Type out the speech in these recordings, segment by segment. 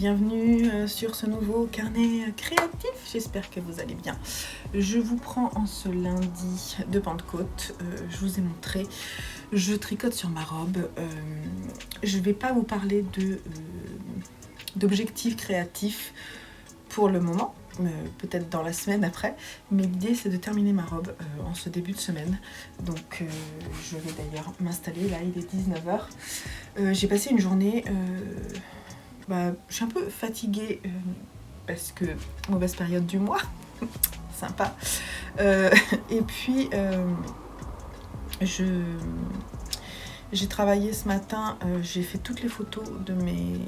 bienvenue sur ce nouveau carnet créatif, j'espère que vous allez bien. Je vous prends en ce lundi de Pentecôte, je vous ai montré, je tricote sur ma robe. Je ne vais pas vous parler d'objectifs créatifs pour le moment, peut-être dans la semaine après, mais l'idée c'est de terminer ma robe en ce début de semaine. Donc je vais d'ailleurs m'installer, là il est 19h. J'ai passé une journée... je suis un peu fatiguée parce que mauvaise période du mois, sympa. Et puis j'ai travaillé ce matin, j'ai fait toutes les photos de mes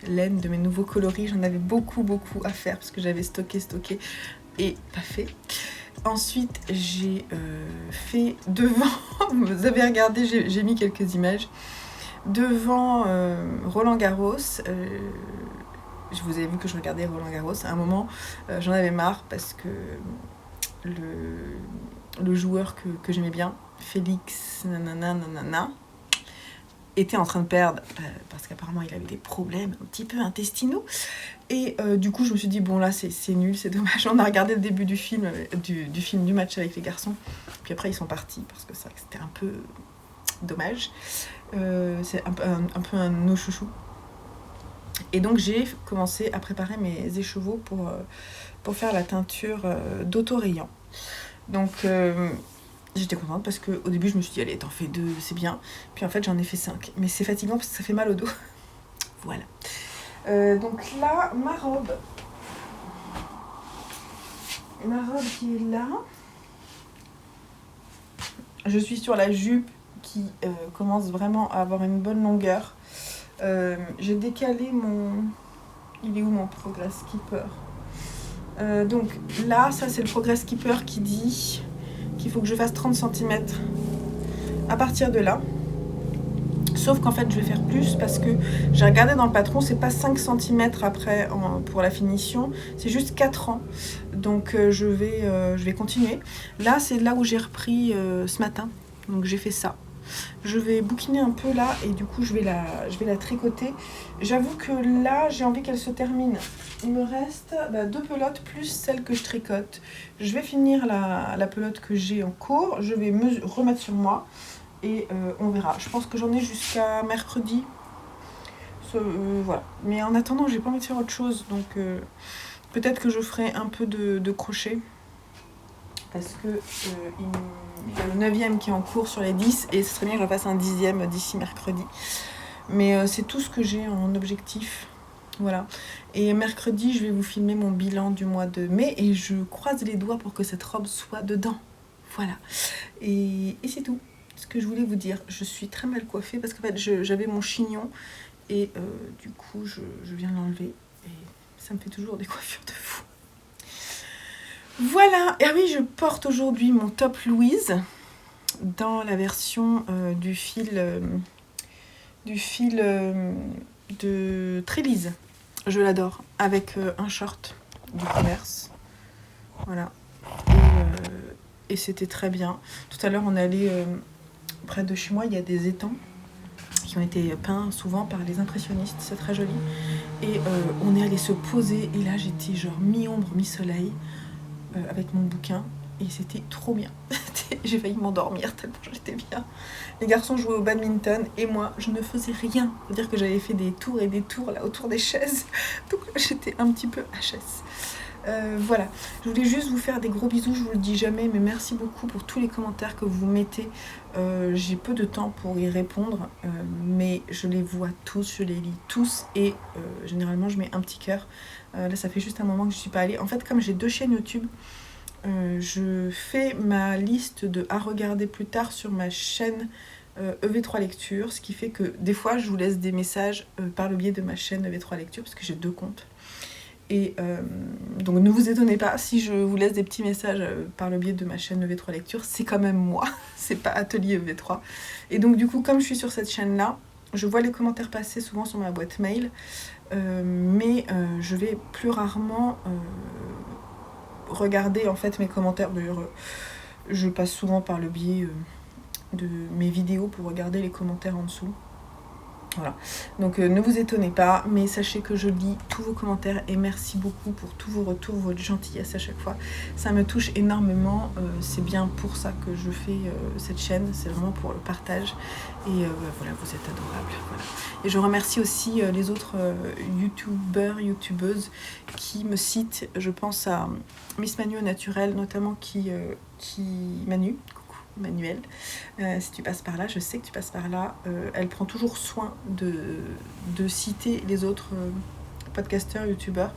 laines, de mes nouveaux coloris. J'en avais beaucoup à faire parce que j'avais stocké et pas fait. Ensuite j'ai fait devant, vous avez regardé, j'ai mis quelques images. Devant Roland Garros, je vous ai vu que je regardais Roland Garros. À un moment, j'en avais marre parce que le joueur que j'aimais bien, Félix, était en train de perdre parce qu'apparemment il avait des problèmes un petit peu intestinaux. Et du coup, je me suis dit, bon là, c'est nul, c'est dommage. On a regardé le début du film, du match avec les garçons. Puis après, ils sont partis parce que c'est vrai que c'était un peu dommage. C'est un peu un no chouchou. Et donc j'ai commencé à préparer mes écheveaux pour faire la teinture d'autorayant. Donc j'étais contente parce qu'au début je me suis dit allez t'en fais 2, c'est bien. Puis en fait j'en ai fait 5. Mais c'est fatigant parce que ça fait mal au dos. Voilà. Donc là ma robe qui est là. Je suis sur la jupe qui commence vraiment à avoir une bonne longueur. J'ai décalé mon... Il est où mon Progress Keeper? Donc là, ça c'est le Progress Keeper qui dit qu'il faut que je fasse 30 cm à partir de là. Sauf qu'en fait je vais faire plus parce que j'ai regardé dans le patron, c'est pas 5 cm après pour la finition, c'est juste 4 ans. Donc je vais continuer. Là c'est là où j'ai repris ce matin, donc j'ai fait ça. Je vais bouquiner un peu là et du coup je vais la tricoter. J'avoue que là j'ai envie qu'elle se termine. Il me reste 2 pelotes plus celle que je tricote. Je vais finir la pelote que j'ai en cours. Je vais me remettre sur moi et on verra. Je pense que j'en ai jusqu'à mercredi. Voilà. Mais en attendant j'ai pas envie de faire autre chose. Donc peut-être que je ferai un peu de crochet. Parce que il y a le 9e qui est en cours sur les 10 et ce serait bien que je fasse un 10e d'ici mercredi. Mais c'est tout ce que j'ai en objectif. Voilà. Et mercredi, je vais vous filmer mon bilan du mois de mai et je croise les doigts pour que cette robe soit dedans. Voilà. Et c'est tout ce que je voulais vous dire. Je suis très mal coiffée parce qu'en fait, j'avais mon chignon et du coup, je viens l'enlever. Et ça me fait toujours des coiffures de fou. Voilà, et oui, je porte aujourd'hui mon top Louise dans la version du fil de Trélise. Je l'adore, avec un short du commerce. Voilà, et c'était très bien. Tout à l'heure, on est allé près de chez moi, il y a des étangs qui ont été peints souvent par les impressionnistes, c'est très joli. Et on est allé se poser, et là, j'étais genre mi-ombre, mi-soleil. Avec mon bouquin et c'était trop bien. J'ai failli m'endormir tellement j'étais bien. Les garçons jouaient au badminton et moi je ne faisais rien. Faut dire que j'avais fait des tours et des tours là autour des chaises, donc j'étais un petit peu HS. Voilà, je voulais juste vous faire des gros bisous, je vous le dis jamais, mais merci beaucoup pour tous les commentaires que vous mettez. J'ai peu de temps pour y répondre, mais je les vois tous, je les lis tous et généralement je mets un petit cœur. Là ça fait juste un moment que je suis pas allée. En fait, comme j'ai 2 chaînes YouTube, je fais ma liste de à regarder plus tard sur ma chaîne EV3 Lecture, ce qui fait que des fois je vous laisse des messages par le biais de ma chaîne EV3 Lecture parce que j'ai 2 comptes. Et donc ne vous étonnez pas si je vous laisse des petits messages par le biais de ma chaîne EV3 Lecture, c'est quand même moi, c'est pas Atelier EV3. Et donc du coup, comme je suis sur cette chaîne là, je vois les commentaires passer souvent sur ma boîte mail, mais je vais plus rarement regarder en fait mes commentaires. D'ailleurs, je passe souvent par le biais de mes vidéos pour regarder les commentaires en dessous. Voilà, donc ne vous étonnez pas, mais sachez que je lis tous vos commentaires et merci beaucoup pour tous vos retours, votre gentillesse à chaque fois. Ça me touche énormément, c'est bien pour ça que je fais cette chaîne, c'est vraiment pour le partage. Et voilà, vous êtes adorables. Voilà. Et je remercie aussi les autres youtubeurs, youtubeuses qui me citent. Je pense à Miss Manu au naturel, notamment Manu. Manuel, si tu passes par là, je sais que tu passes par là, elle prend toujours soin de citer les autres podcasteurs, youtubeurs.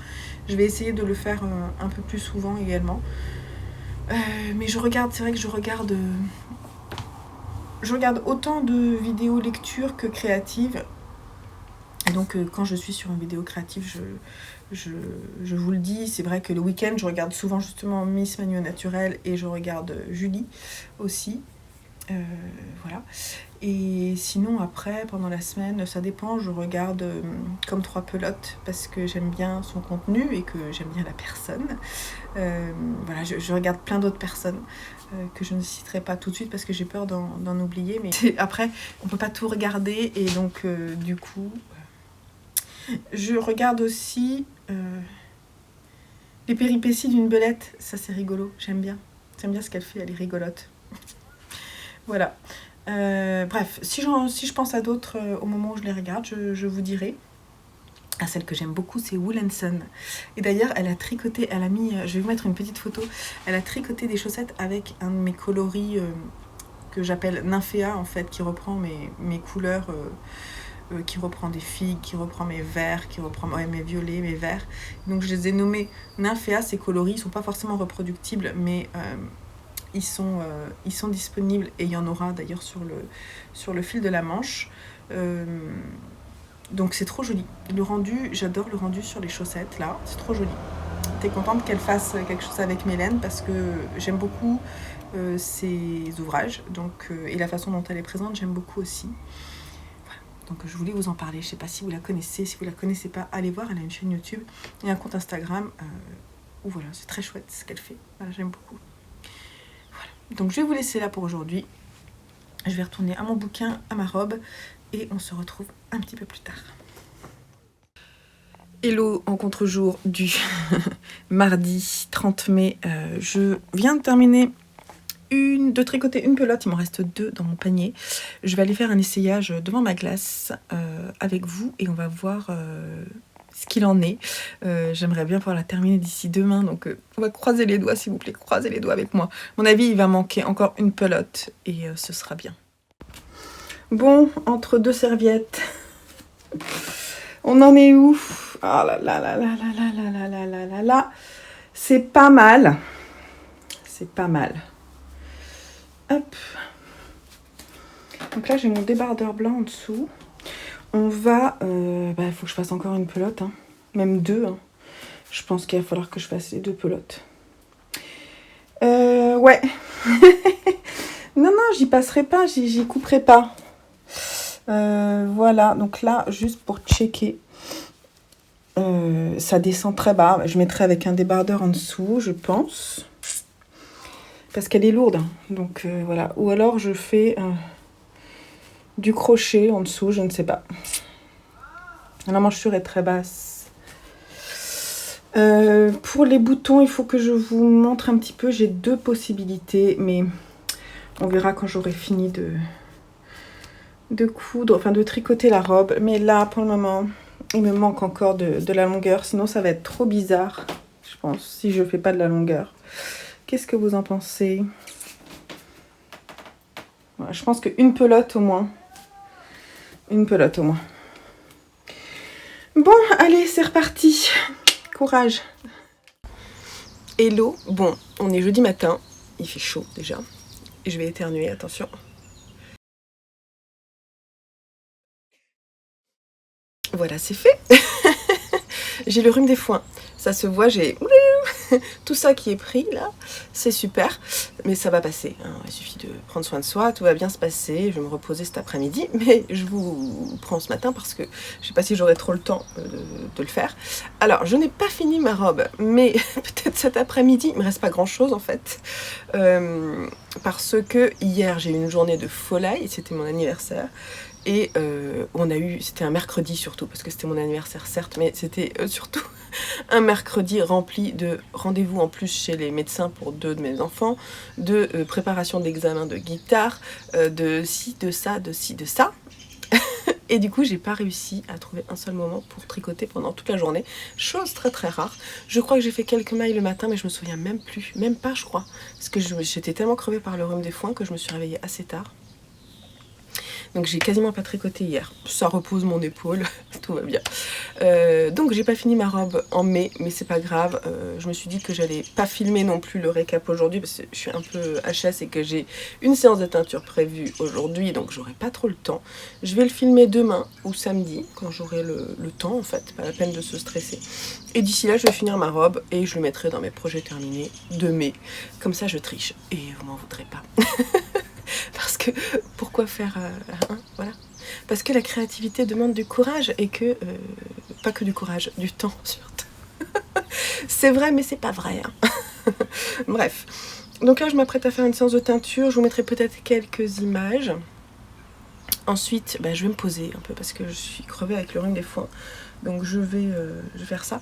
Je vais essayer de le faire un peu plus souvent également. Mais je regarde, c'est vrai que je regarde autant de vidéos lecture que créatives. Et donc quand je suis sur une vidéo créative, je vous le dis, c'est vrai que le week-end, je regarde souvent justement Miss Manu au naturel et je regarde Julie aussi. Voilà. Et sinon après, pendant la semaine, ça dépend, je regarde comme 3 pelotes parce que j'aime bien son contenu et que j'aime bien la personne. Voilà, je regarde plein d'autres personnes que je ne citerai pas tout de suite parce que j'ai peur d'en oublier. Mais après, on peut pas tout regarder et donc du coup... Je regarde aussi les péripéties d'une belette. Ça, c'est rigolo. J'aime bien. J'aime bien ce qu'elle fait. Elle est rigolote. Voilà. Bref, si je pense à d'autres au moment où je les regarde, je vous dirai. Ah, celle que j'aime beaucoup, c'est Wool & Son. Et d'ailleurs, elle a tricoté, elle a mis... je vais vous mettre une petite photo. Elle a tricoté des chaussettes avec un de mes coloris que j'appelle Nymphéa, en fait, qui reprend mes couleurs... qui reprend des figues, qui reprend mes verts, qui reprend mes violets, mes verts. Donc je les ai nommés Nymphéa, ces coloris, ils ne sont pas forcément reproductibles, mais ils sont disponibles et il y en aura d'ailleurs sur le fil de la manche. Donc c'est trop joli. Le rendu, j'adore le rendu sur les chaussettes là, c'est trop joli. T'es contente qu'elle fasse quelque chose avec Mélène parce que j'aime beaucoup ses ouvrages donc, et la façon dont elle est présente, j'aime beaucoup aussi. Donc je voulais vous en parler, je ne sais pas si vous la connaissez, si vous ne la connaissez pas, allez voir, elle a une chaîne YouTube et un compte Instagram où voilà, c'est très chouette ce qu'elle fait, voilà, j'aime beaucoup. Voilà. Donc je vais vous laisser là pour aujourd'hui, je vais retourner à mon bouquin, à ma robe et on se retrouve un petit peu plus tard. Hello en contre-jour du mardi 30 mai, je viens de terminer de tricoter une pelote, il m'en reste 2 dans mon panier. Je vais aller faire un essayage devant ma glace avec vous et on va voir ce qu'il en est. J'aimerais bien pouvoir la terminer d'ici demain, donc on va croiser les doigts s'il vous plaît, croisez les doigts avec moi. À mon avis, il va manquer encore une pelote et ce sera bien. Bon, entre 2 serviettes, on en est où? Ah là là là là là là là là là là là, c'est pas mal. C'est pas mal. Hop. Donc là j'ai mon débardeur blanc en dessous. On va... il faut que je fasse encore une pelote. Hein. Même 2. Hein. Je pense qu'il va falloir que je fasse les 2 pelotes. Ouais. Non, j'y passerai pas. J'y couperai pas. Voilà. Donc là, juste pour checker. Ça descend très bas. Je mettrai avec un débardeur en dessous, je pense. Parce qu'elle est lourde, donc voilà. Ou alors je fais du crochet en dessous, je ne sais pas. La manchure est très basse. Pour les boutons, il faut que je vous montre un petit peu. J'ai 2 possibilités, mais on verra quand j'aurai fini de coudre, enfin de tricoter la robe. Mais là, pour le moment, il me manque encore de la longueur. Sinon, ça va être trop bizarre, je pense, si je ne fais pas de la longueur. Qu'est-ce que vous en pensez? Voilà, je pense qu'une pelote au moins. Une pelote au moins. Bon, allez, c'est reparti. Courage. Hello. Bon, on est jeudi matin. Il fait chaud déjà. Et je vais éternuer, attention. Voilà, c'est fait. J'ai le rhume des foins. Ça se voit, j'ai tout ça qui est pris là. C'est super. Mais ça va passer. Hein. Il suffit de prendre soin de soi. Tout va bien se passer. Je vais me reposer cet après-midi. Mais je vous prends ce matin parce que je ne sais pas si j'aurai trop le temps de le faire. Alors, je n'ai pas fini ma robe. Mais peut-être cet après-midi. Il ne me reste pas grand-chose en fait. Parce que hier, j'ai eu une journée de folie. C'était mon anniversaire. Et c'était un mercredi surtout, parce que c'était mon anniversaire certes, mais c'était surtout un mercredi rempli de rendez-vous en plus chez les médecins pour 2 de mes enfants, de préparation d'examen de guitare, de ci, de ça, de ci, de ça. Et du coup, j'ai pas réussi à trouver un seul moment pour tricoter pendant toute la journée. Chose très très rare. Je crois que j'ai fait quelques mailles le matin, mais je me souviens même plus. Même pas, je crois. Parce que j'étais tellement crevée par le rhume des foins que je me suis réveillée assez tard. Donc j'ai quasiment pas tricoté hier. Ça repose mon épaule, tout va bien. Donc j'ai pas fini ma robe en mai, mais c'est pas grave. Je me suis dit que j'allais pas filmer non plus le récap aujourd'hui parce que je suis un peu HS et que j'ai une séance de teinture prévue aujourd'hui, donc j'aurai pas trop le temps. Je vais le filmer demain ou samedi, quand j'aurai le temps en fait, pas la peine de se stresser. Et d'ici là, je vais finir ma robe et je le mettrai dans mes projets terminés de mai. Comme ça, je triche et vous m'en voudrez pas. Parce que pourquoi faire voilà. Parce que la créativité demande du courage et que pas que du courage, du temps surtout. C'est vrai mais c'est pas vrai. Hein. Bref. Donc là je m'apprête à faire une séance de teinture, je vous mettrai peut-être quelques images. Ensuite, je vais me poser un peu parce que je suis crevée avec le rhume des foins. Donc je vais faire ça.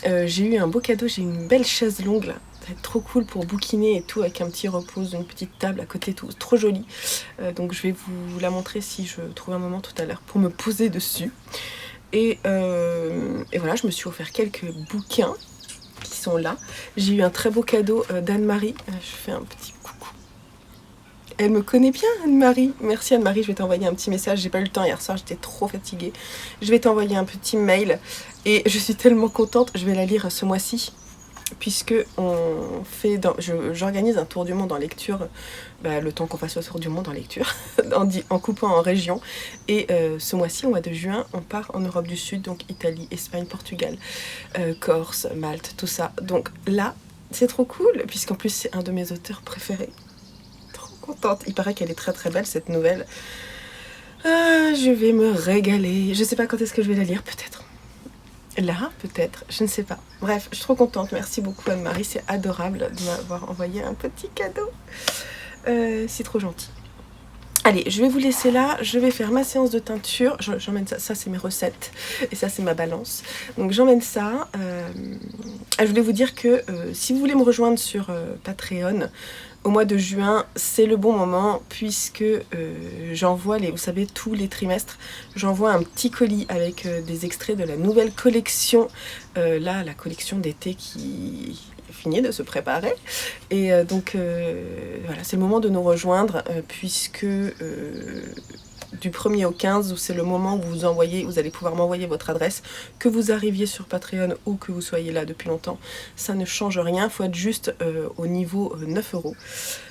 J'ai eu un beau cadeau, j'ai une belle chaise longue là. Ça va être trop cool pour bouquiner et tout, avec un petit repose, une petite table à côté, tout trop joli. Donc je vais vous la montrer si je trouve un moment tout à l'heure pour me poser dessus. Et voilà, je me suis offert quelques bouquins qui sont là. J'ai eu un très beau cadeau d'Anne-Marie. Je fais un petit coucou. Elle me connaît bien, Anne-Marie. Merci Anne-Marie, je vais t'envoyer un petit message. J'ai pas eu le temps hier soir, j'étais trop fatiguée. Je vais t'envoyer un petit mail et je suis tellement contente. Je vais la lire ce mois-ci. Puisque j'organise un tour du monde en lecture, le temps qu'on fasse le tour du monde en lecture, en coupant en région. Et ce mois-ci, au mois de juin, on part en Europe du Sud, donc Italie, Espagne, Portugal, Corse, Malte, tout ça. Donc là, c'est trop cool, puisqu'en plus c'est un de mes auteurs préférés. Trop contente. Il paraît qu'elle est très très belle cette nouvelle. Je vais me régaler. Je sais pas quand est-ce que je vais la lire, peut-être. Là, peut-être, je ne sais pas. Bref, je suis trop contente. Merci beaucoup Anne-Marie, c'est adorable de m'avoir envoyé un petit cadeau. C'est trop gentil. Allez, je vais vous laisser là. Je vais faire ma séance de teinture. J'emmène ça. Ça, c'est mes recettes. Et ça, c'est ma balance. Donc, j'emmène ça. Je voulais vous dire que si vous voulez me rejoindre sur Patreon, au mois de juin, c'est le bon moment puisque j'envoie, vous savez, tous les trimestres, j'envoie un petit colis avec des extraits de la nouvelle collection. Là, la collection d'été qui finit de se préparer. Et donc, voilà, c'est le moment de nous rejoindre puisque du 1er au 15, c'est le moment où vous allez pouvoir m'envoyer votre adresse, que vous arriviez sur Patreon ou que vous soyez là depuis longtemps, ça ne change rien, il faut être juste au niveau 9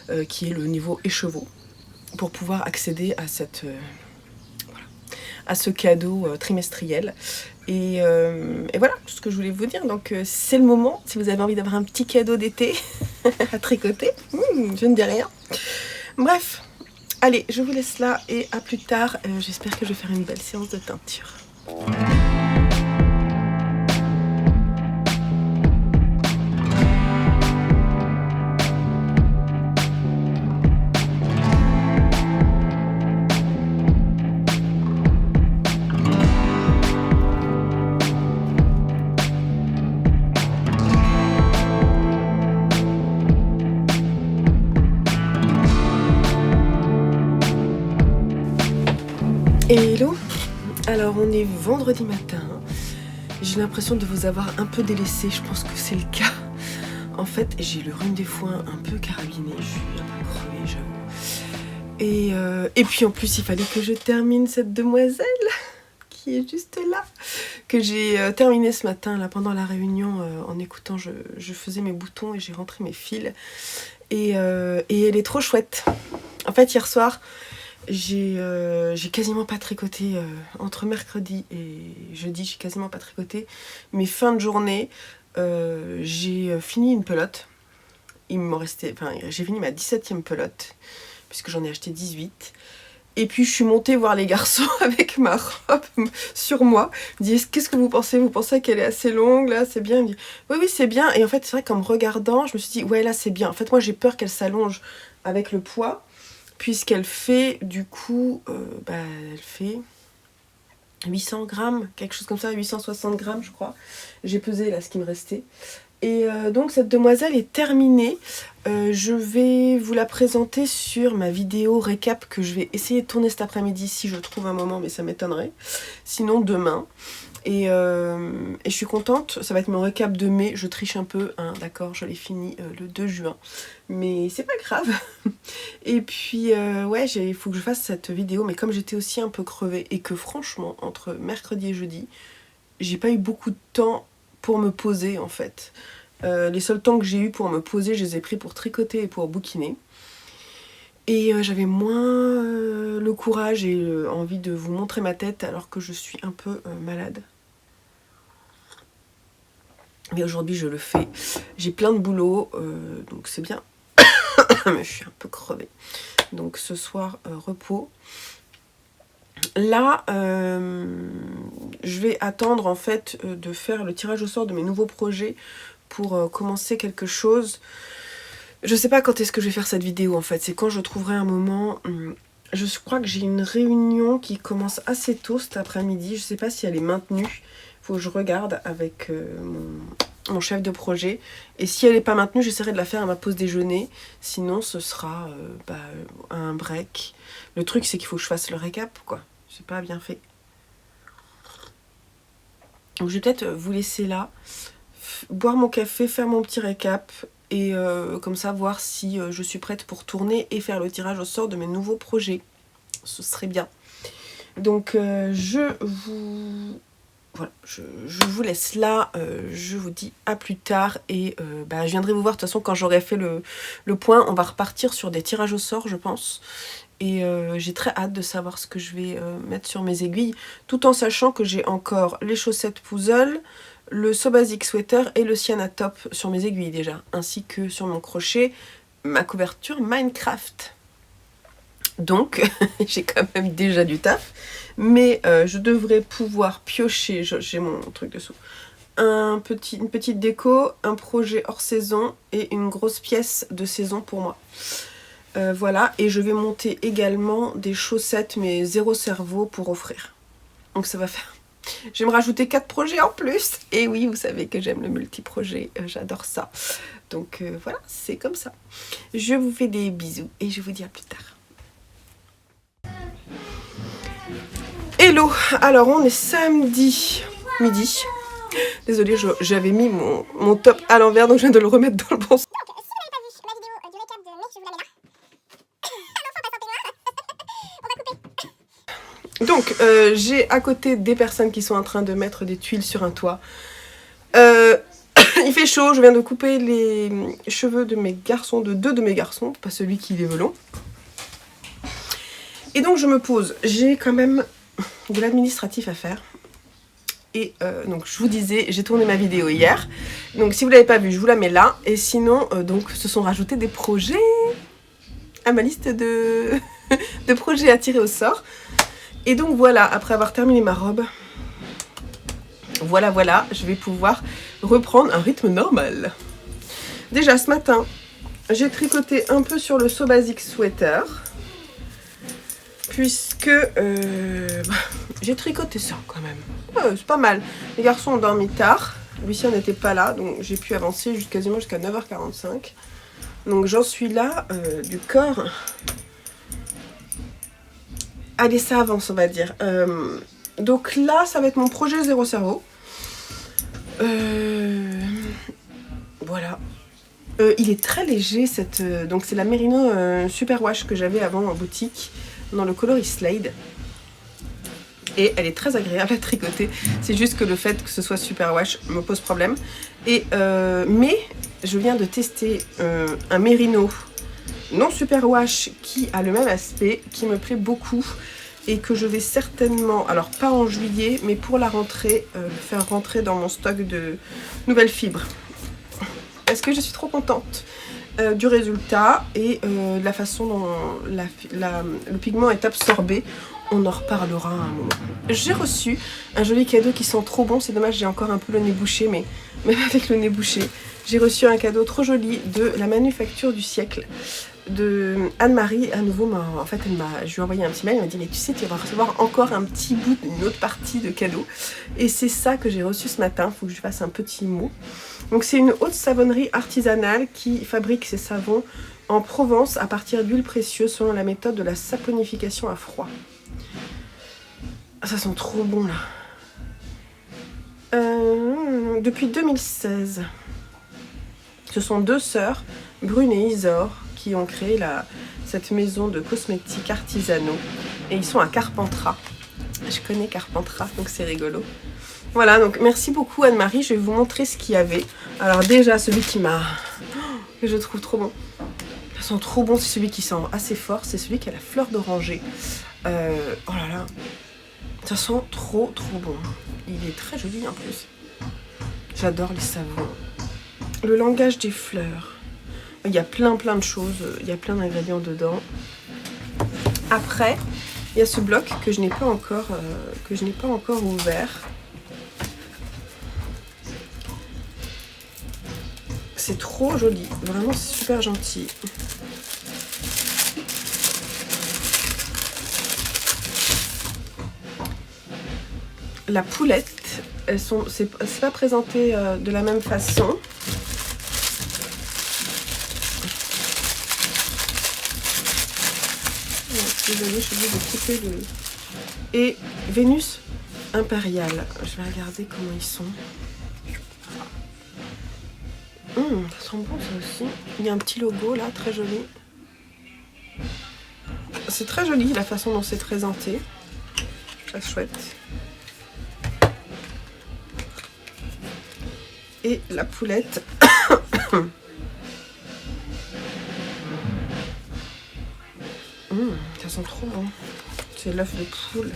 €, qui est le niveau écheveau, pour pouvoir accéder à à ce cadeau trimestriel. Et voilà tout ce que je voulais vous dire. Donc c'est le moment, si vous avez envie d'avoir un petit cadeau d'été à tricoter, je ne dis rien. Bref. Allez, je vous laisse là et à plus tard. J'espère que je vais faire une belle séance de teinture. Hello, alors on est vendredi matin, j'ai l'impression de vous avoir un peu délaissé, je pense que c'est le cas. En fait, j'ai le rhume des foins un peu carabiné, je suis un peu crevée, j'avoue. Et puis en plus, il fallait que je termine cette demoiselle qui est juste là, que j'ai terminé ce matin là pendant la réunion en écoutant, je faisais mes boutons et j'ai rentré mes fils. Et elle est trop chouette. En fait, hier soir, j'ai quasiment pas tricoté entre mercredi et jeudi, j'ai quasiment pas tricoté. Mais fin de journée, j'ai fini une pelote. J'ai fini ma 17e pelote, puisque j'en ai acheté 18. Et puis je suis montée voir les garçons avec ma robe sur moi. Ils me disent, qu'est-ce que vous pensez? Vous pensez qu'elle est assez longue là? C'est bien? Ils me disent, oui, c'est bien. Et en fait, c'est vrai qu'en me regardant, je me suis dit, ouais, là c'est bien. En fait, moi j'ai peur qu'elle s'allonge avec le poids. puisqu'elle fait du coup, elle fait 800 grammes, quelque chose comme ça, 860 grammes je crois. J'ai pesé là ce qui me restait. Et donc cette demoiselle est terminée. Je vais vous la présenter sur ma vidéo récap que je vais essayer de tourner cet après-midi si je trouve un moment, mais ça m'étonnerait. Sinon demain. Et je suis contente, ça va être mon récap de mai, je triche un peu, hein, d'accord, je l'ai fini le 2 juin, mais c'est pas grave. Et puis ouais, il faut que je fasse cette vidéo, mais comme j'étais aussi un peu crevée et que franchement, entre mercredi et jeudi, j'ai pas eu beaucoup de temps pour me poser en fait. Les seuls temps que j'ai eu pour me poser, je les ai pris pour tricoter et pour bouquiner. Et j'avais moins le courage et envie de vous montrer ma tête alors que je suis un peu malade. Mais aujourd'hui je le fais. J'ai plein de boulot, donc c'est bien. Mais je suis un peu crevée. Donc ce soir, repos. Là, je vais attendre en fait de faire le tirage au sort de mes nouveaux projets pour commencer quelque chose. Je sais pas quand est-ce que je vais faire cette vidéo en fait, c'est quand je trouverai un moment. Je crois que j'ai une réunion qui commence assez tôt cet après-midi, je sais pas si elle est maintenue. Faut que je regarde avec mon chef de projet. Et si elle n'est pas maintenue, j'essaierai de la faire à ma pause déjeuner. Sinon, ce sera un break. Le truc, c'est qu'il faut que je fasse le récap, quoi. C'est pas bien fait. Donc, je vais peut-être vous laisser là, boire mon café, faire mon petit récap. Et comme ça, voir si je suis prête pour tourner et faire le tirage au sort de mes nouveaux projets. Ce serait bien. Donc, voilà, je vous laisse là, je vous dis à plus tard et je viendrai vous voir de toute façon quand j'aurai fait le point. On va repartir sur des tirages au sort je pense et j'ai très hâte de savoir ce que je vais mettre sur mes aiguilles tout en sachant que j'ai encore les chaussettes Puzzle, le So Basic Sweater et le Sienna Top sur mes aiguilles déjà, ainsi que sur mon crochet ma couverture Minecraft. Donc j'ai quand même déjà du taf, mais je devrais pouvoir piocher, j'ai mon truc dessous, une petite déco, un projet hors saison et une grosse pièce de saison pour moi. Voilà, et je vais monter également des chaussettes mais zéro cerveau pour offrir. Donc ça va faire... Je vais me rajouter 4 projets en plus. Et oui, vous savez que j'aime le multi-projet, j'adore ça. Donc voilà, c'est comme ça. Je vous fais des bisous et je vous dis à plus tard. Hello, alors on est samedi midi. Désolée, j'avais mis mon top à l'envers donc je viens de le remettre dans le bon sens. Donc, si vous n'avez pas vu ma vidéo du récap de mai, je vous la mets là. Non, faut pas s'en Donc, j'ai à côté des personnes qui sont en train de mettre des tuiles sur un toit. Il fait chaud, je viens de couper les cheveux de mes garçons, de 2 de mes garçons, pas celui qui les veut long. Et donc je me pose, j'ai quand même de l'administratif à faire. Et donc je vous disais, j'ai tourné ma vidéo hier. Donc si vous ne l'avez pas vue, je vous la mets là. Et sinon, donc se sont rajoutés des projets à ma liste de projets à tirer au sort. Et donc voilà, après avoir terminé ma robe, voilà, je vais pouvoir reprendre un rythme normal. Déjà ce matin, j'ai tricoté un peu sur le So Basic Sweater. Puisque j'ai tricoté ça quand même. C'est pas mal. Les garçons ont dormi tard. Lucien n'était pas là, donc j'ai pu avancer quasiment jusqu'à 9h45. Donc j'en suis là du corps. Allez, ça avance, on va dire. Donc là, ça va être mon projet zéro cerveau. Voilà. Il est très léger, donc c'est la Merino Superwash que j'avais avant en boutique. Dans le coloris Slade et elle est très agréable à tricoter, c'est juste que le fait que ce soit Superwash me pose problème et mais je viens de tester un Merino non Superwash qui a le même aspect, qui me plaît beaucoup et que je vais certainement, alors pas en juillet mais pour la rentrée, faire rentrer dans mon stock de nouvelles fibres. Est-ce que je suis trop contente du résultat et de la façon dont le pigment est absorbé. On en reparlera à un moment. J'ai reçu un joli cadeau qui sent trop bon. C'est dommage, j'ai encore un peu le nez bouché, mais même avec le nez bouché, j'ai reçu un cadeau trop joli de la Manufacture du siècle. de Anne-Marie, à nouveau, en fait, je lui ai envoyé un petit mail, elle m'a dit mais tu sais, tu vas recevoir encore un petit bout d'une autre partie de cadeau. Et c'est ça que j'ai reçu ce matin, il faut que je fasse un petit mot. Donc c'est une haute savonnerie artisanale qui fabrique ses savons en Provence à partir d'huiles précieuses selon la méthode de la saponification à froid. Ça sent trop bon là. Depuis 2016, ce sont deux sœurs, Brune et Isor, qui ont créé cette maison de cosmétiques artisanaux. Et ils sont à Carpentras. Je connais Carpentras, donc c'est rigolo. Voilà, donc merci beaucoup Anne-Marie. Je vais vous montrer ce qu'il y avait. Alors déjà, celui que je trouve trop bon. Ça sent trop bon, c'est celui qui sent assez fort. C'est celui qui a la fleur d'oranger. Oh là là. Ça sent trop bon. Il est très joli en plus. J'adore les savons. Le langage des fleurs. Il y a plein de choses. Il y a plein d'ingrédients dedans. Après, il y a ce bloc que je n'ai pas encore ouvert. C'est trop joli. Vraiment, c'est super gentil. La poulette, c'est pas présenté de la même façon. Désolée, je suis obligée de couper le... Et Vénus impériale. Je vais regarder comment ils sont. Ça sent bon ça aussi. Il y a un petit logo là, très joli. C'est très joli la façon dont c'est présenté. Très chouette. Et la poulette. Ça sent trop bon. C'est l'œuf de poule.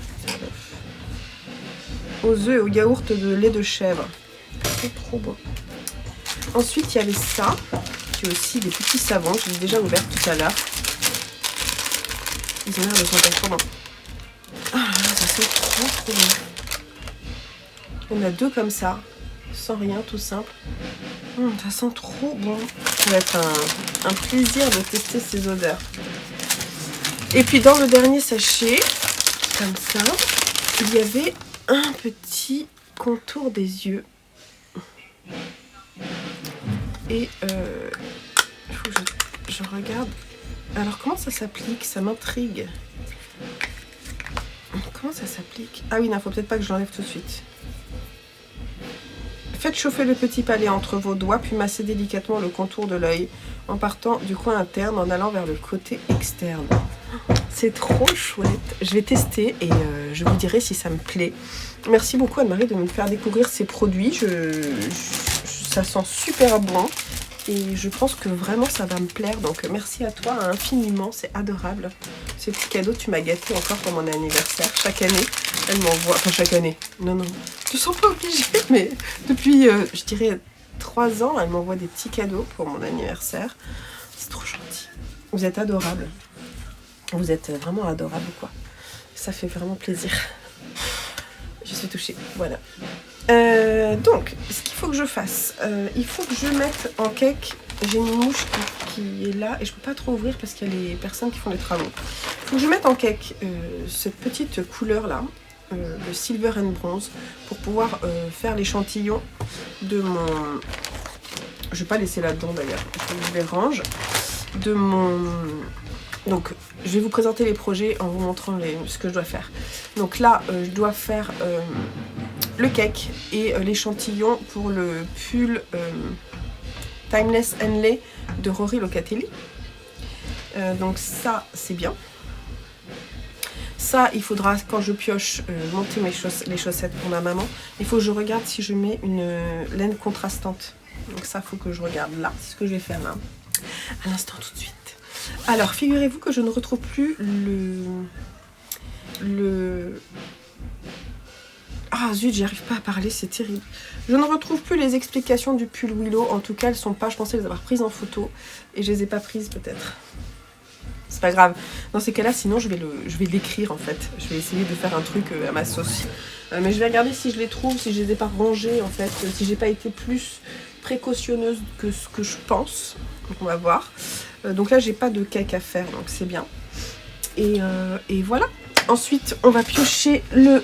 Aux œufs et au yaourt de lait de chèvre. C'est trop bon. Ensuite, il y avait ça, qui est aussi des petits savons que j'ai déjà ouvert tout à l'heure. Ils ont l'air de sentir trop bon. Ah là là, ça sent trop bon. On a deux comme ça, sans rien, tout simple. Ça sent trop bon. Ça va être un plaisir de tester ces odeurs. Et puis dans le dernier sachet, comme ça, il y avait un petit contour des yeux. Et il faut que je regarde. Alors comment ça s'applique? Ça m'intrigue. Comment ça s'applique? Ah oui, non, faut peut-être pas que je l'enlève tout de suite. Faites chauffer le petit palais entre vos doigts, puis massez délicatement le contour de l'œil en partant du coin interne en allant vers le côté externe. C'est trop chouette. Je vais tester et je vous dirai si ça me plaît. Merci beaucoup Anne-Marie de me faire découvrir ces produits. Ça sent super bon et je pense que vraiment ça va me plaire. Donc merci à toi infiniment, c'est adorable. Ces petits cadeaux, tu m'as gâté encore pour mon anniversaire. Chaque année, elle m'envoie... Enfin chaque année, non, ne sont pas obligés, mais depuis, je dirais, 3 ans, elle m'envoie des petits cadeaux pour mon anniversaire. C'est trop gentil. Vous êtes adorables. Vous êtes vraiment adorable, quoi. Ça fait vraiment plaisir. Je suis touchée, voilà. Donc, ce qu'il faut que je fasse, il faut que je mette en cake. J'ai une mouche qui est là et je peux pas trop ouvrir parce qu'il y a les personnes qui font les travaux. Il faut que je mette en cake cette petite couleur là, le silver and bronze, pour pouvoir faire l'échantillon de mon... Je vais pas laisser là-dedans d'ailleurs, je les range. De mon... Donc, je vais vous présenter les projets en vous montrant ce que je dois faire. Donc là, je dois faire le cake et l'échantillon pour le pull Timeless Henley de Rory Locatelli. Donc ça, c'est bien. Ça, il faudra, quand je pioche, monter les chaussettes pour ma maman. Il faut que je regarde si je mets une laine contrastante. Donc ça, il faut que je regarde là. C'est ce que je vais faire là. À l'instant, tout de suite. Alors, figurez-vous que je ne retrouve plus Ah zut, j'y arrive pas à parler, c'est terrible. Je ne retrouve plus les explications du pull Willow. En tout cas, elles sont pas, je pensais les avoir prises en photo. Et je les ai pas prises peut-être. C'est pas grave. Dans ces cas-là, sinon je vais l'écrire en fait. Je vais essayer de faire un truc à ma sauce. Mais je vais regarder si je les trouve, si je les ai pas rangées en fait. Si j'ai pas été plus précautionneuse que ce que je pense. Donc on va voir. Donc là j'ai pas de cake à faire, donc c'est bien. Et voilà. Ensuite on va piocher le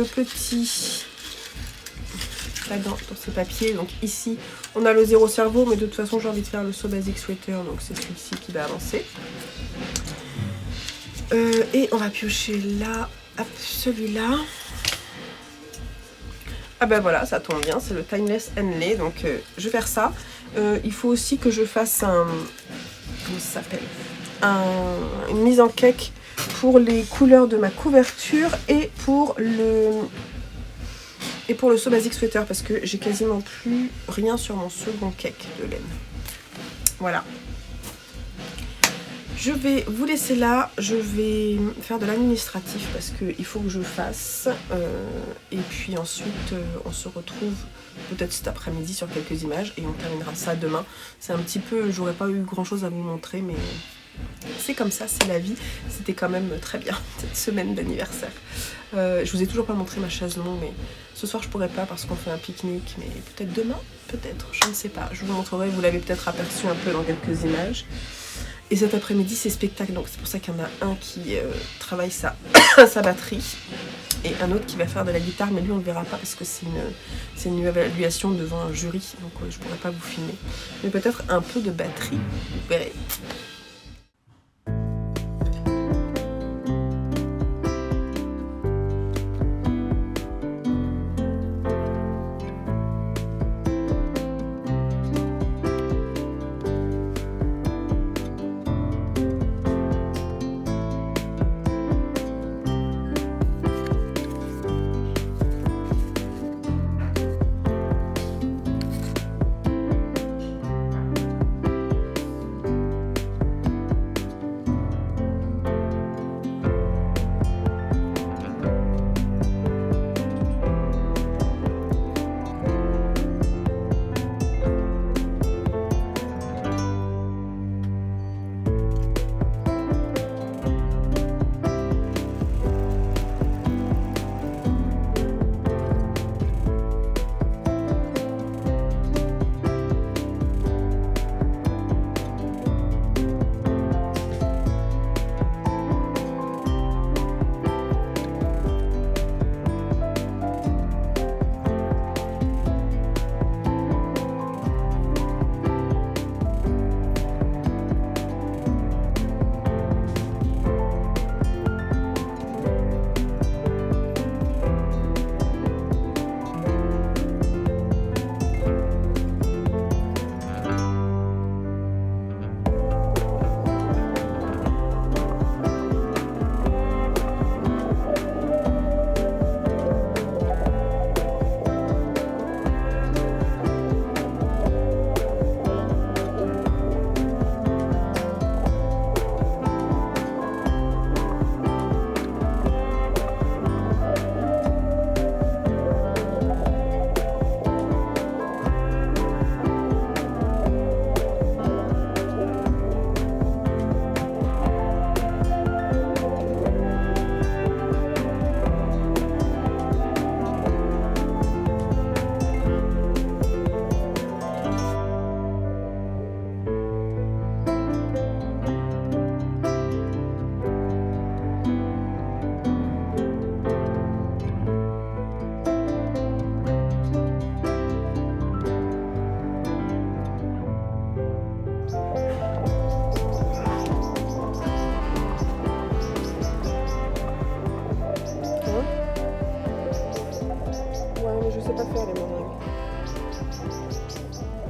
petit là-dedans dans ce papier. Donc ici on a le zéro cerveau, mais de toute façon j'ai envie de faire le So Basic Sweater, donc c'est celui-ci qui va avancer. Et on va piocher là, hop, celui-là. Ah ben voilà, ça tombe bien, c'est le Timeless Henley, donc je vais faire ça. Il faut aussi que je fasse comment ça s'appelle, une mise en cake pour les couleurs de ma couverture et pour le So Basic Sweater, parce que j'ai quasiment plus rien sur mon second cake de laine. Voilà. Je vais vous laisser là, je vais faire de l'administratif parce qu'il faut que je fasse. Et puis ensuite, on se retrouve peut-être cet après-midi sur quelques images et on terminera ça demain. C'est un petit peu, j'aurais pas eu grand-chose à vous montrer, mais c'est comme ça, c'est la vie. C'était quand même très bien cette semaine d'anniversaire. Je vous ai toujours pas montré ma chaise longue, mais ce soir je pourrais pas parce qu'on fait un pique-nique, mais peut-être demain, peut-être, je ne sais pas. Je vous montrerai, vous l'avez peut-être aperçu un peu dans quelques images. Et cet après-midi c'est spectacle, donc c'est pour ça qu'il y en a un qui travaille sa batterie et un autre qui va faire de la guitare, mais lui on ne le verra pas parce que c'est une évaluation devant un jury, donc je pourrais pas vous filmer. Mais peut-être un peu de batterie, vous verrez.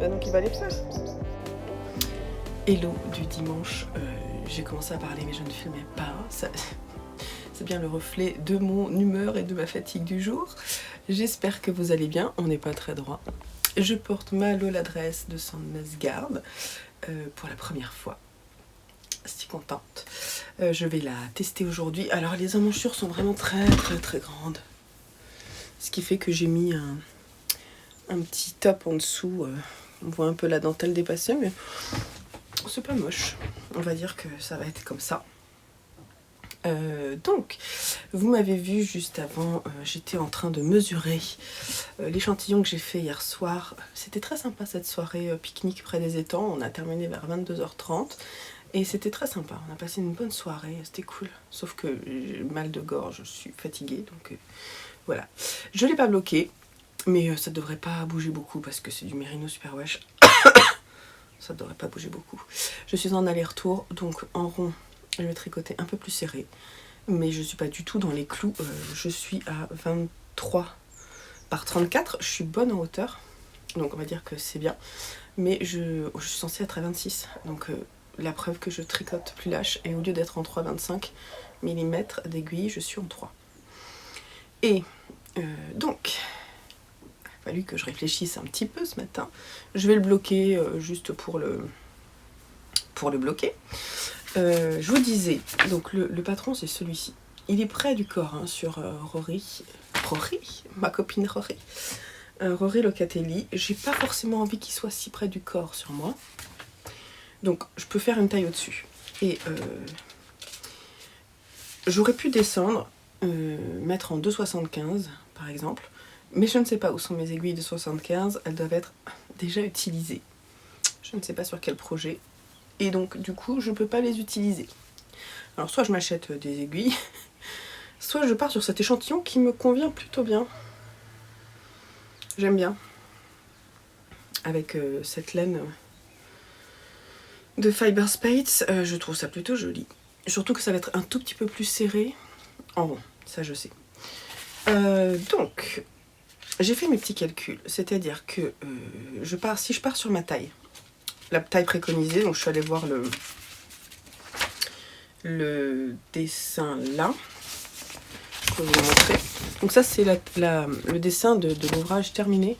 Donc il va les faire. Hello du dimanche, j'ai commencé à parler mais je ne filmais pas. C'est bien le reflet de mon humeur et de ma fatigue du jour. J'espère que vous allez bien, on n'est pas très droit. Je porte ma Lola Dress de Sandnesgard pour la première fois. Si contente. Je vais la tester aujourd'hui. Alors les emmanchures sont vraiment très grandes. Ce qui fait que j'ai mis un petit top en dessous. On voit un peu la dentelle dépassée, mais c'est pas moche. On va dire que ça va être comme ça. Donc, vous m'avez vu juste avant, j'étais en train de mesurer l'échantillon que j'ai fait hier soir. C'était très sympa cette soirée pique-nique près des étangs, on a terminé vers 22h30 et c'était très sympa, on a passé une bonne soirée, c'était cool. Sauf que j'ai mal de gorge, je suis fatiguée, donc voilà. Je ne l'ai pas bloqué, mais ça devrait pas bouger beaucoup parce que c'est du Merino Superwash. Ça devrait pas bouger beaucoup. Je suis en aller-retour, donc en rond. Je vais tricoter un peu plus serré, mais je suis pas du tout dans les clous. Je suis à 23 par 34. Je suis bonne en hauteur, donc on va dire que c'est bien. Mais je suis censée être à 26, donc la preuve que je tricote plus lâche. Et au lieu d'être en 3,25 mm d'aiguille, je suis en 3. Et donc, il a fallu que je réfléchisse un petit peu ce matin. Je vais le bloquer juste pour le bloquer. Je vous disais, donc le patron c'est celui-ci. Il est près du corps hein, sur Rory, ma copine Rory. Rory Locatelli. J'ai pas forcément envie qu'il soit si près du corps sur moi. Donc je peux faire une taille au-dessus. Et j'aurais pu descendre, mettre en 2,75 par exemple. Mais je ne sais pas où sont mes aiguilles de 75. Elles doivent être déjà utilisées. Je ne sais pas sur quel projet. Et donc du coup je peux pas les utiliser. Alors soit je m'achète des aiguilles, soit je pars sur cet échantillon qui me convient plutôt bien. J'aime bien. Avec cette laine de Fiber Space, je trouve ça plutôt joli. Surtout que ça va être un tout petit peu plus serré en rond, ça je sais. Donc j'ai fait mes petits calculs, c'est-à-dire que si je pars sur ma taille, la taille préconisée, donc je suis allée voir le dessin là, je peux vous le montrer. Donc ça c'est le dessin de l'ouvrage terminé.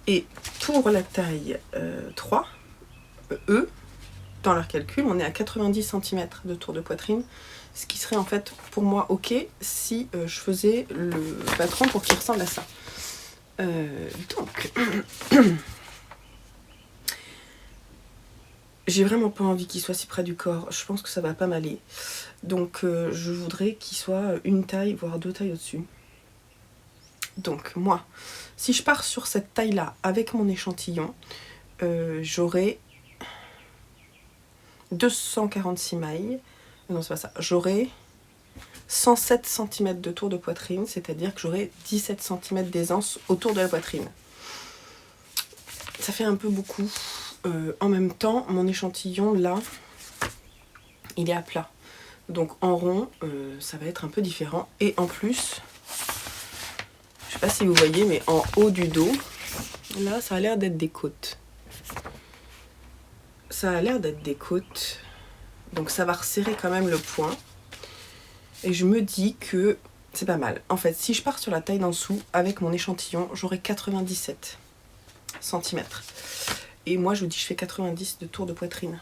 Et pour la taille 3, dans leur calcul, on est à 90 cm de tour de poitrine, ce qui serait en fait pour moi ok si je faisais le patron pour qu'il ressemble à ça. Donc... J'ai vraiment pas envie qu'il soit si près du corps, je pense que ça va pas m'aller. Donc je voudrais qu'il soit une taille, voire 2 tailles au-dessus. Donc moi, si je pars sur cette taille-là avec mon échantillon, j'aurai 246 mailles. Non, c'est pas ça. J'aurai 107 cm de tour de poitrine, c'est-à-dire que j'aurai 17 cm d'aisance autour de la poitrine. Ça fait un peu beaucoup. En même temps, mon échantillon là, il est à plat. Donc en rond, ça va être un peu différent. Et en plus, je sais pas si vous voyez, mais en haut du dos, là, ça a l'air d'être des côtes. Ça a l'air d'être des côtes. Donc ça va resserrer quand même le point. Et je me dis que c'est pas mal. En fait, si je pars sur la taille d'en dessous, avec mon échantillon, j'aurai 97 cm. Et moi, je vous dis, je fais 90 de tour de poitrine.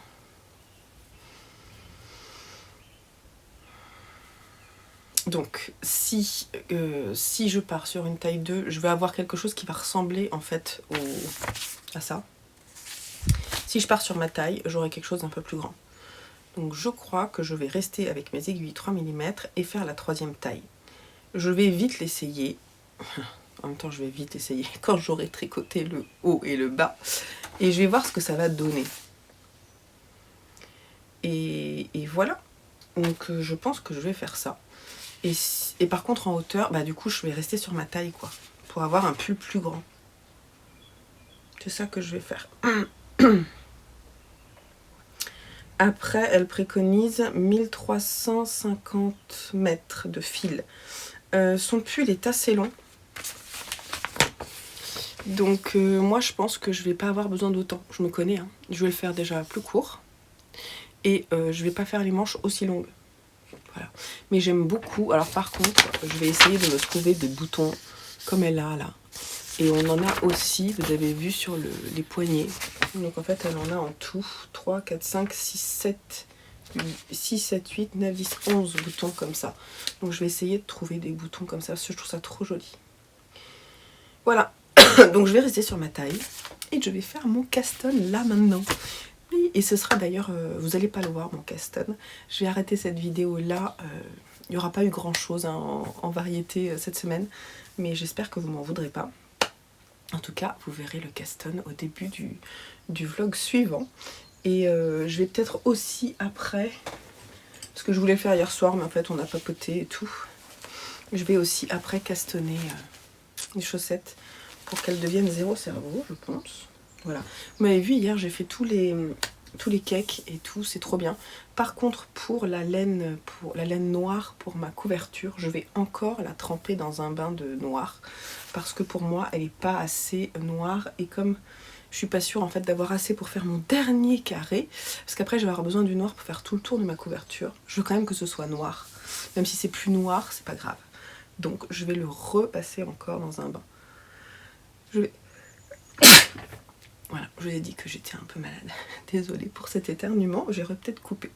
Donc, si je pars sur une taille 2, je vais avoir quelque chose qui va ressembler, en fait, à ça. Si je pars sur ma taille, j'aurai quelque chose d'un peu plus grand. Donc, je crois que je vais rester avec mes aiguilles 3 mm et faire la 3e taille. Je vais vite l'essayer. En même temps, je vais vite essayer quand j'aurai tricoté le haut et le bas. Et je vais voir ce que ça va donner. Et voilà. Donc je pense que je vais faire ça. Et par contre en hauteur, bah du coup je vais rester sur ma taille quoi. Pour avoir un pull plus grand. C'est ça que je vais faire. Après, elle préconise 1350 mètres de fil. Son pull est assez long. Donc moi je pense que je vais pas avoir besoin d'autant, je me connais, hein. Je vais le faire déjà plus court et je vais pas faire les manches aussi longues. Voilà. Mais j'aime beaucoup, alors par contre je vais essayer de me trouver des boutons comme elle a là. Et on en a aussi, vous avez vu sur les poignets. Donc en fait elle en a en tout 3, 4, 5, 6, 7, 6, 7, 8, 9, 10, 11 boutons comme ça. Donc je vais essayer de trouver des boutons comme ça parce que je trouve ça trop joli. Voilà. Donc je vais rester sur ma taille et je vais faire mon caston là maintenant. Oui, et ce sera d'ailleurs, vous n'allez pas le voir mon Caston. Je vais arrêter cette vidéo là. Il n'y aura pas eu grand chose en variété cette semaine, mais j'espère que vous m'en voudrez pas. En tout cas, vous verrez le Caston au début du vlog suivant. Et je vais peut-être aussi après, parce que je voulais le faire hier soir, mais en fait on a papoté et tout. Je vais aussi après castonner les chaussettes pour qu'elles deviennent zéro cerveau, je pense. Voilà. Vous m'avez vu hier, j'ai fait tous les cakes et tout, c'est trop bien. Par contre, pour la laine noire pour ma couverture, je vais encore la tremper dans un bain de noir parce que pour moi, elle n'est pas assez noire et comme je suis pas sûre en fait d'avoir assez pour faire mon dernier carré, parce qu'après je vais avoir besoin du noir pour faire tout le tour de ma couverture. Je veux quand même que ce soit noir, même si c'est plus noir, c'est pas grave. Donc je vais le repasser encore dans un bain. Voilà, je vous ai dit que j'étais un peu malade. Désolée pour cet éternuement, j'aurais peut-être coupé.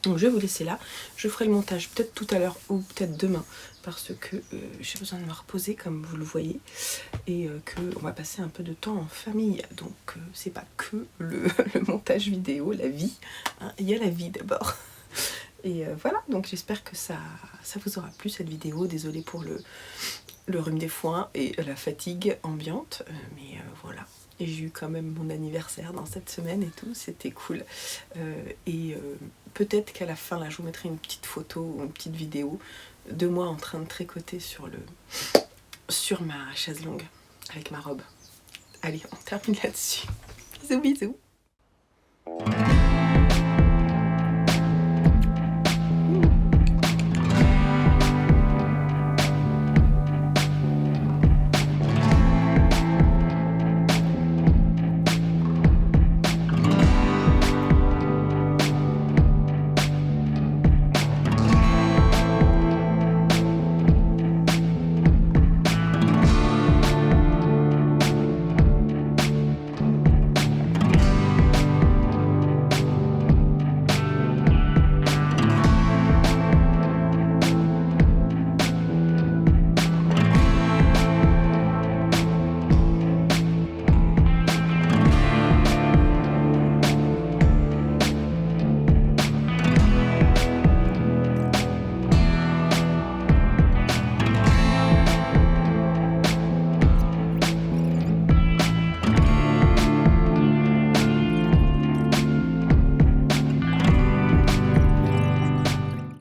Donc je vais vous laisser là. Je ferai le montage peut-être tout à l'heure ou peut-être demain parce que j'ai besoin de me reposer comme vous le voyez et qu'on va passer un peu de temps en famille. Donc c'est pas que le montage vidéo, la vie. Hein. Il y a la vie d'abord. Et voilà, donc j'espère que ça vous aura plu cette vidéo. Désolée pour le rhume des foins et la fatigue ambiante. Mais voilà. Et j'ai eu quand même mon anniversaire dans cette semaine et tout, c'était cool. Peut-être qu'à la fin, là, je vous mettrai une petite photo ou une petite vidéo de moi en train de tricoter sur ma chaise longue avec ma robe. Allez, on termine là-dessus. Bisous, bisous.